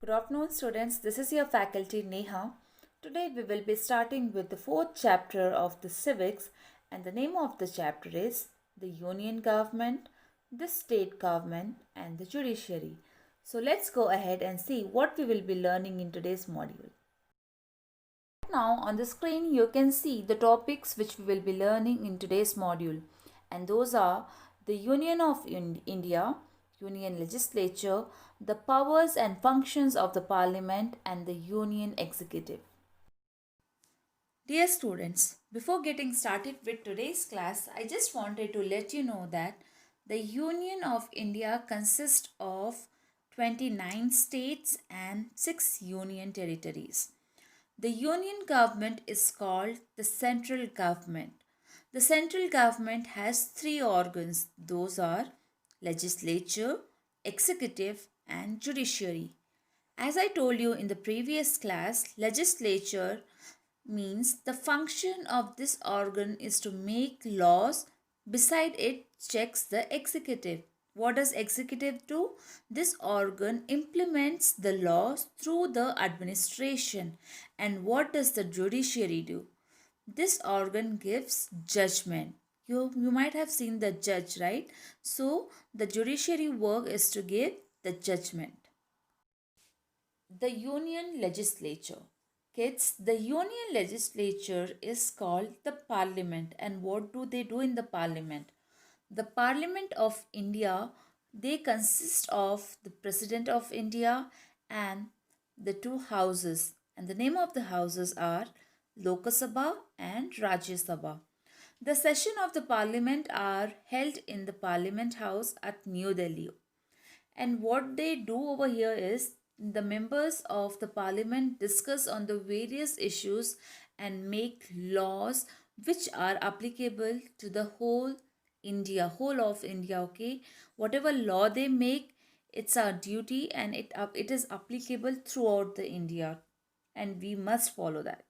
Good afternoon, students. This is your faculty Neha. Today we will be starting with the fourth chapter of the civics, and the name of the chapter is the union government, the state government, and the judiciary. So let's go ahead and see what we will be learning in today's module. Now on the screen you can see the topics which we will be learning in today's module, and those are the Union of India, Union Legislature, the powers and functions of the Parliament, and the Union Executive. Dear students, before getting started with today's class, I just wanted to let you know that the Union of India consists of 29 states and 6 union territories. The union government is called the central government. The central government has three organs. Those are legislature, executive, and judiciary. As I told you in the previous class, legislature means the function of this organ is to make laws. Beside it checks the executive. What does executive do? This organ implements the laws through the administration. And what does the judiciary do? This organ gives judgment. You might have seen the judge, right? So the judiciary work is to give the judgment. The union legislature. Kids, the union legislature is called the parliament. And what do they do in the parliament? The Parliament of India, they consist of the President of India and the two houses. And the name of the houses are Lok Sabha and Rajya Sabha. The session of the parliament are held in the Parliament House at New Delhi. And what they do over here is the members of the parliament discuss on the various issues and make laws which are applicable to the whole of India, okay? Whatever law they make, it's our duty and it is applicable throughout the India, and we must follow that.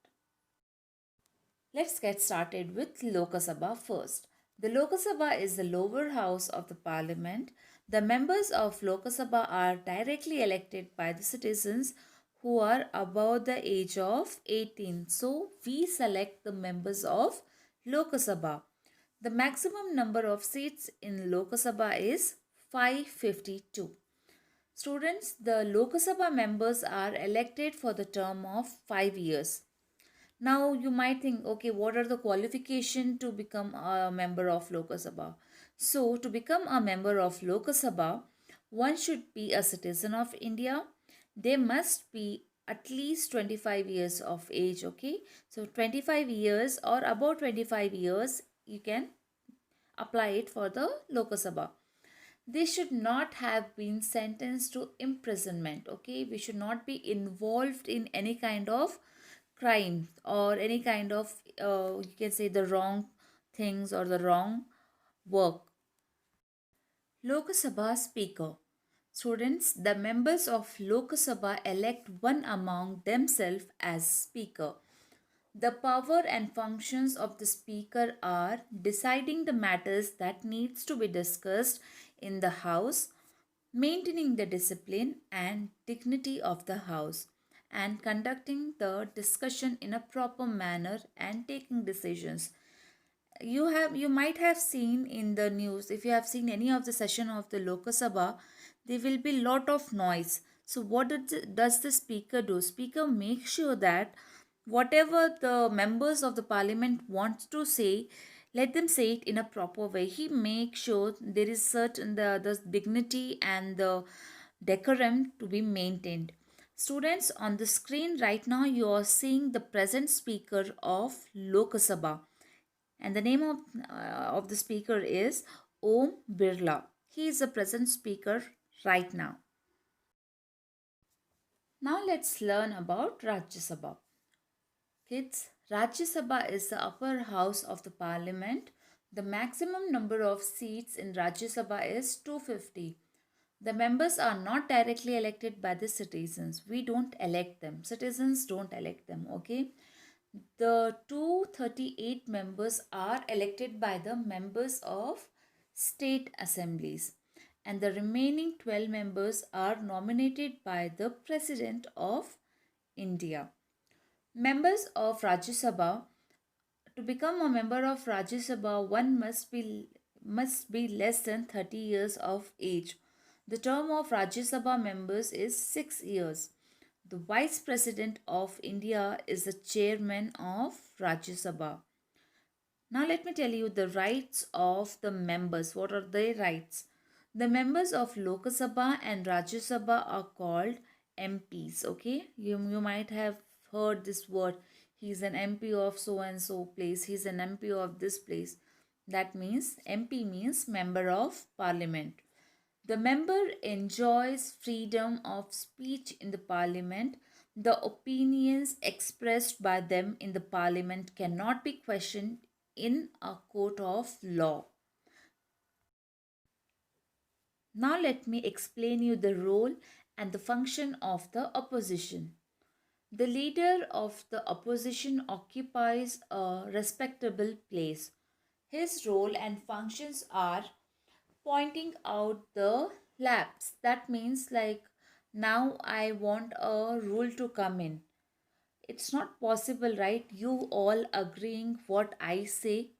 Let's get started with Lok Sabha first. The Lok Sabha is the lower house of the parliament. The members of Lok Sabha are directly elected by the citizens who are above the age of 18. So we select the members of Lok Sabha. The maximum number of seats in Lok Sabha is 552. Students, the Lok Sabha members are elected for the term of 5 years. Now you might think, okay, what are the qualifications to become a member of Lok Sabha? So to become a member of Lok Sabha, one should be a citizen of India. They must be at least 25 years of age, okay? So 25 years or about 25 years, you can apply it for the Lok Sabha. They should not have been sentenced to imprisonment, okay? We should not be involved in any kind of crime or any kind of you can say the wrong things or the wrong work. Lok Sabha Speaker. Students, the members of Lok Sabha elect one among themselves as Speaker. The power and functions of the Speaker are deciding the matters that needs to be discussed in the House, maintaining the discipline and dignity of the House, and conducting the discussion in a proper manner and taking decisions. You might have seen in the news, if you have seen any of the session of the Lok Sabha, there will be lot of noise. So what does the speaker do? Speaker makes sure that whatever the members of the parliament wants to say, let them say it in a proper way. He makes sure there is certain the dignity and the decorum to be maintained. Students, on the screen right now you are seeing the present speaker of Lok Sabha, and the name of the speaker is Om Birla. He is the present speaker right now. Now let's learn about Rajya Sabha. Kids, Rajya Sabha is the upper house of the parliament. The maximum number of seats in Rajya Sabha is 250. The members are not directly elected by the citizens. We don't elect them. Citizens don't elect them, okay? The 238 members are elected by the members of state assemblies. and the remaining 12 members are nominated by the President of India. Members of Rajya Sabha. To become a member of Rajya Sabha, one must be less than 30 years of age. The term of Rajya Sabha members is 6 years. The Vice President of India is the chairman of Rajya Sabha. Now let me tell you the rights of the members. What are their rights? The members of Lok Sabha and Rajya Sabha are called MPs. Okay, you might have heard this word. He's an MP of so and so place. He's an MP of this place. That means MP means member of parliament. The member enjoys freedom of speech in the parliament. The opinions expressed by them in the parliament cannot be questioned in a court of law. Now let me explain you the role and the function of the opposition. The leader of the opposition occupies a respectable place. His role and functions are pointing out the lapse. That means, like, now I want a rule to come in. It's not possible, right? You all agreeing what I say.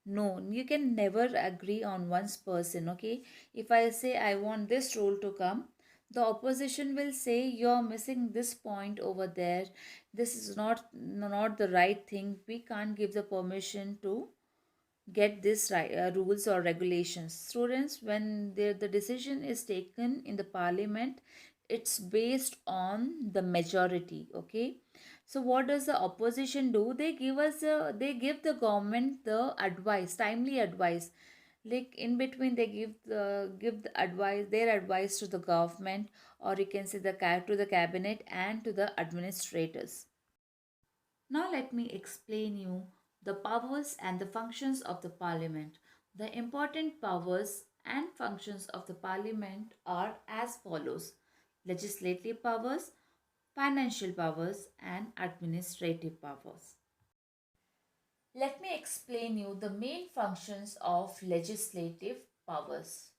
No, you can never agree on one person, okay? If I say I want this rule to come, the opposition will say you're missing this point over there. This is not the right thing. We can't give the permission to get this right, rules or regulations. Students, when the decision is taken in the parliament, it's based on the majority, okay? So what does the opposition do? They give the government the advice, timely advice. Like in between, they give the advice, their advice to the government, or you can say to the cabinet and to the administrators. Now let me explain you the powers and the functions of the parliament. The important powers and functions of the parliament are as follows: legislative powers, financial powers, and administrative powers. Let me explain you the main functions of legislative powers.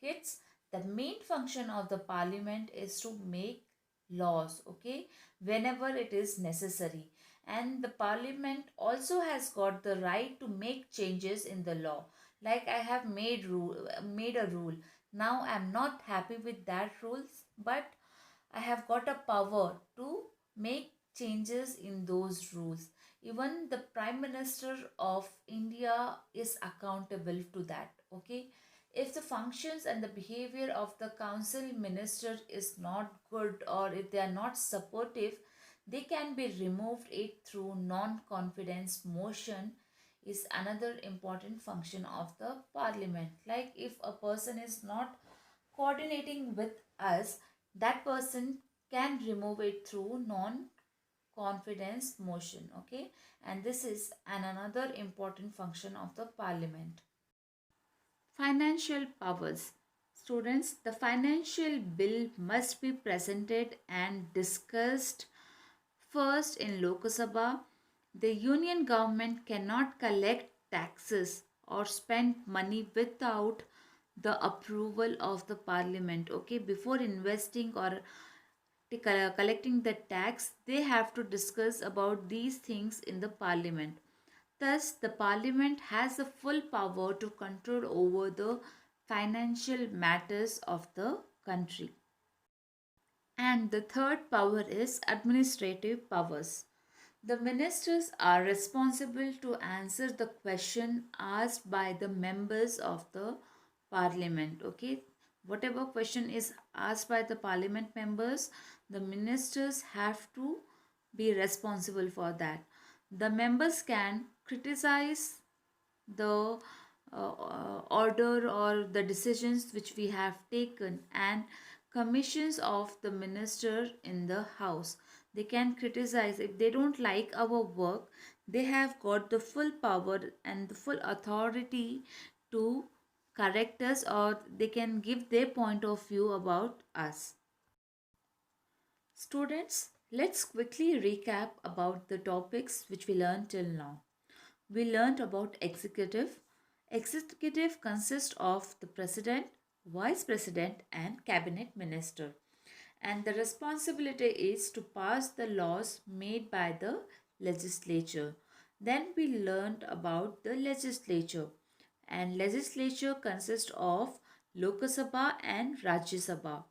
Kids, the main function of the parliament is to make laws, okay, whenever it is necessary. And the parliament also has got the right to make changes in the law. Like I have made a rule. Now I am not happy with that rules, but I have got a power to make changes in those rules. Even the Prime Minister of India is accountable to that. Okay. If the functions and the behavior of the council minister is not good, or if they are not supportive, they can be removed it through non-confidence motion is another important function of the parliament. Like if a person is not coordinating with us, that person can remove it through non confidence motion, okay? And this is another important function of the parliament. Financial powers. Students, the financial bill must be presented and discussed first in Lok Sabha. The union government cannot collect taxes or spend money without the approval of the parliament. Okay, before investing or collecting the tax, they have to discuss about these things in the parliament. Thus, the parliament has the full power to control over the financial matters of the country. And the third power is administrative powers. The ministers are responsible to answer the question asked by the members of the parliament. Okay, whatever question is asked by the parliament members, the ministers have to be responsible for that. The members can criticize the order or the decisions which we have taken and commissions of the minister in the house. They can criticize if they don't like our work. They have got the full power and the full authority to correct us, or they can give their point of view about us. Students, let's quickly recap about the topics which we learned till now. We learned about executive. Executive consists of the president, vice president, and cabinet minister. And the responsibility is to pass the laws made by the legislature. Then we learned about the legislature, and legislature consists of Lok Sabha and Rajya Sabha,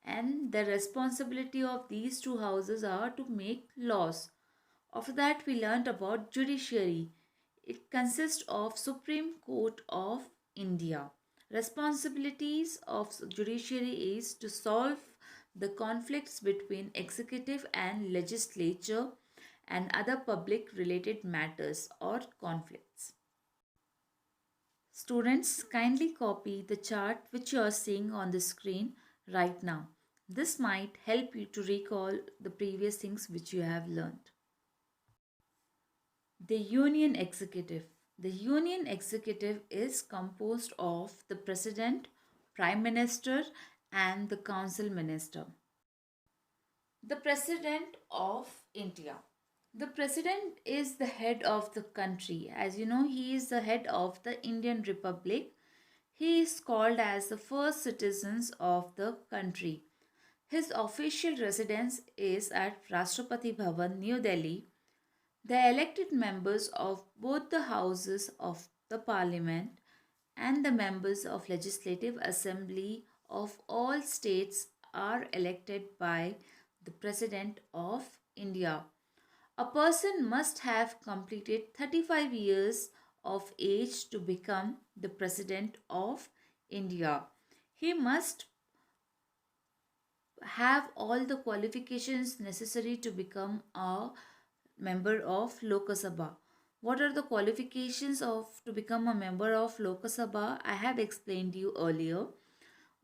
and the responsibility of these two houses are to make laws. After that, we learned about judiciary. It consists of Supreme Court of India. Responsibilities of judiciary is to solve the conflicts between executive and legislature and other public related matters or conflicts. Students, kindly copy the chart which you are seeing on the screen right now. This might help you to recall the previous things which you have learned. The Union Executive. The Union Executive is composed of the President, Prime Minister, and the Council Minister. The President of India. The President is the head of the country. As you know, he is the head of the Indian Republic. He is called as the first citizens of the country. His official residence is at Rashtrapati Bhavan, New Delhi. The elected members of both the houses of the parliament and the members of legislative assembly of all states are elected by the President of India. A person must have completed 35 years of age to become the President of India. He must have all the qualifications necessary to become a member of Lok Sabha. What are the qualifications of to become a member of Lok Sabha? I have explained you earlier.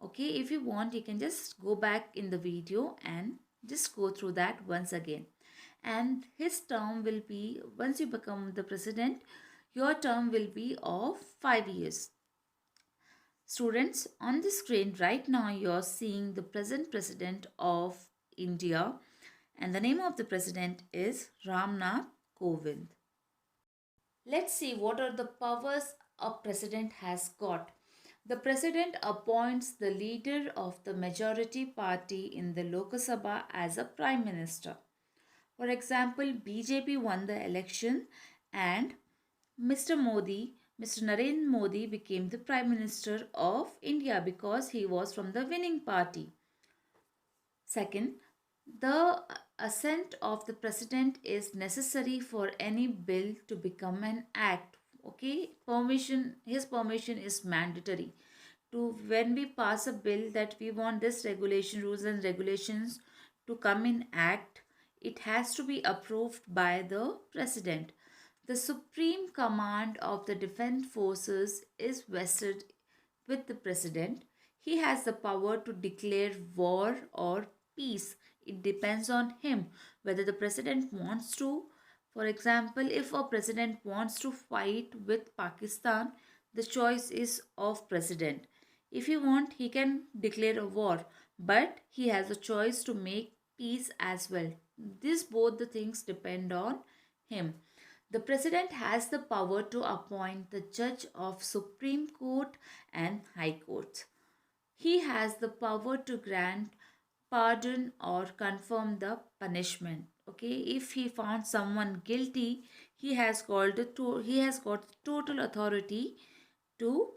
Okay, if you want, you can just go back in the video and just go through that once again. And his term will be, once you become the president, your term will be of 5 years. Students, on the screen right now you are seeing the present president of India, and the name of the president is Ramnath Kovind. Let's see what are the powers a president has got. The president appoints the leader of the majority party in the Lok Sabha as a prime minister. For example, BJP won the election and Mr. Narendra Modi became the prime minister of India because he was from the winning party. Second, the assent of the president is necessary for any bill to become an act. Okay, his permission is mandatory. To when we pass a bill that we want this regulation, rules and regulations to come in act, it has to be approved by the president. The supreme command of the defense forces is vested with the president. He has the power to declare war or peace. It depends on him whether the president wants to. For example, if a president wants to fight with Pakistan, the choice is of president. If he want, he can declare a war, but he has a choice to make peace as well. These both the things depend on him. The president has the power to appoint the judge of Supreme Court and High Court. He has the power to grant pardon or confirm the punishment. Okay, if he found someone guilty, he has got total authority to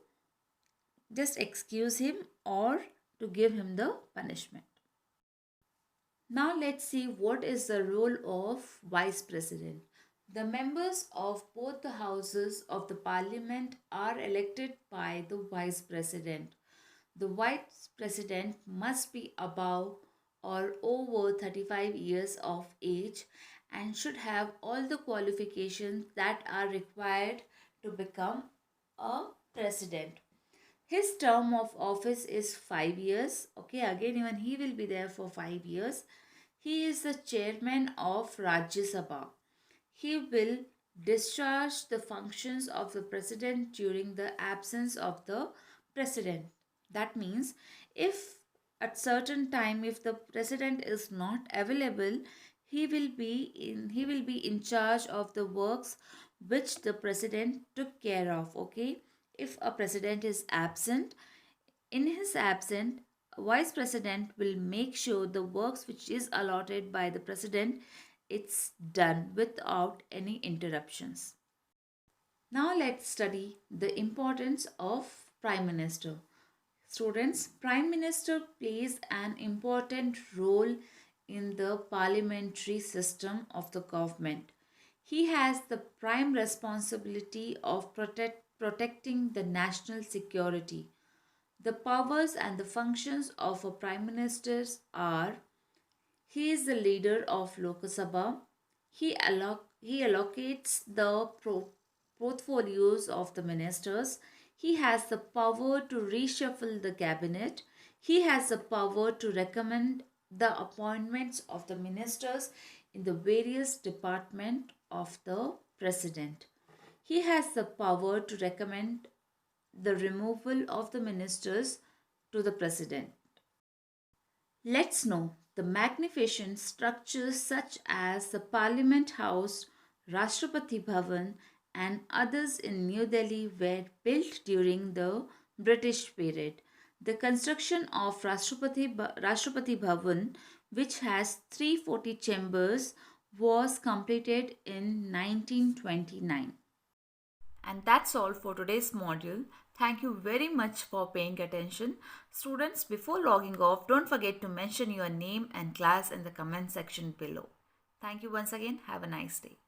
just excuse him or to give him the punishment. Now let's see what is the role of vice president. The members of both the houses of the parliament are elected by the vice president. The vice president must be above or over 35 years of age and should have all the qualifications that are required to become a president. His term of office is 5 years. Okay, again, even he will be there for 5 years. He is the chairman of Rajya Sabha. He will discharge the functions of the president during the absence of the president. That means if at certain time if the president is not available, he will be in charge of the works which the president took care of. Okay, if a president is absent, In his absence, a vice president will make sure the works which is allotted by the president it's done without any interruptions. Now let's study the importance of Prime Minister. Students, Prime Minister plays an important role in the parliamentary system of the government. He has the prime responsibility of protecting the national security. The powers and the functions of a Prime Minister are: he is the leader of Lok Sabha. He allocates the portfolios of the ministers. He has the power to reshuffle the cabinet. He has the power to recommend the appointments of the ministers in the various departments of the president. He has the power to recommend the removal of the ministers to the president. Let's know the magnificent structures such as the Parliament House, Rashtrapati Bhavan, and others in New Delhi were built during the British period. The construction of Rashtrapati Bhavan, which has 340 chambers, was completed in 1929. And that's all for today's module. Thank you very much for paying attention. Students, before logging off, don't forget to mention your name and class in the comment section below. Thank you once again. Have a nice day.